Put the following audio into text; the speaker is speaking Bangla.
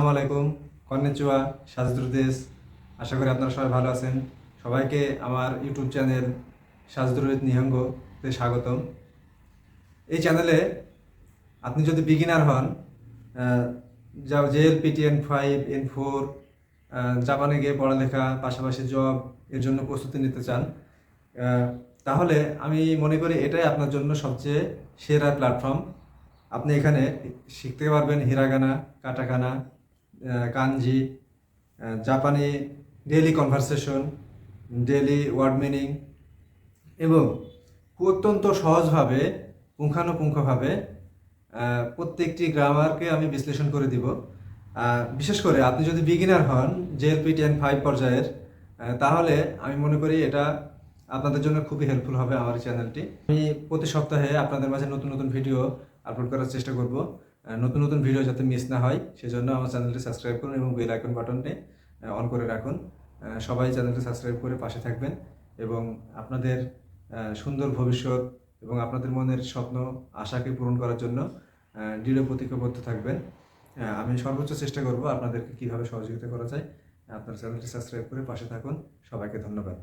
আসসালামু আলাইকুম, কন্নিচিওয়া, সাজদ্রুদেশ। আশা করি আপনারা সবাই ভালো আছেন। সবাইকে আমার ইউটিউব চ্যানেল সাজদ্রুদ নিহঙ্গতে স্বাগতম। এই চ্যানেলে আপনি যদি বিগিনার হন, যা জেএলপিটি N5 N4 জাপানে গিয়ে পড়ালেখা পাশাপাশি জব এর জন্য প্রস্তুতি নিতে চান, তাহলে আমি মনে করি এটাই আপনার জন্য সবচেয়ে সেরা প্ল্যাটফর্ম। আপনি এখানে শিখতে পারবেন হিরাগানা, কাটাকানা, কানজি, জাপানি daily conversation, daily word meaning এবং অত্যন্ত সহজভাবে পুঙ্খানুপুঙ্খভাবে প্রত্যেকটি গ্রামারকে আমি বিশ্লেষণ করে দিব। বিশেষ করে আপনি যদি বিগিনার হন জেএলপিটি N5 পর্যায়ের, তাহলে আমি মনে করি এটা আপনাদের জন্য খুবই হেল্পফুল হবে আমার এই চ্যানেলটি। আমি প্রতি সপ্তাহে আপনাদের মাঝে নতুন নতুন ভিডিও আপলোড করার চেষ্টা করব। নতুন নতুন ভিডিও যাতে মিস না হয় সেজন্য আমার চ্যানেলটি সাবস্ক্রাইব করুন এবং বেল আইকন বাটনটি অন করে রাখুন। সবাই চ্যানেলটি সাবস্ক্রাইব করে পাশে থাকবেন এবং আপনাদের সুন্দর ভবিষ্যৎ এবং আপনাদের মনের স্বপ্ন আশাকে পূরণ করার জন্য দৃঢ় প্রতিজ্ঞাবদ্ধ থাকবেন। আমি সর্বোচ্চ চেষ্টা করব আপনাদেরকে কীভাবে সহযোগিতা করা যায়। আপনার চ্যানেলটি সাবস্ক্রাইব করে পাশে থাকুন। সবাইকে ধন্যবাদ।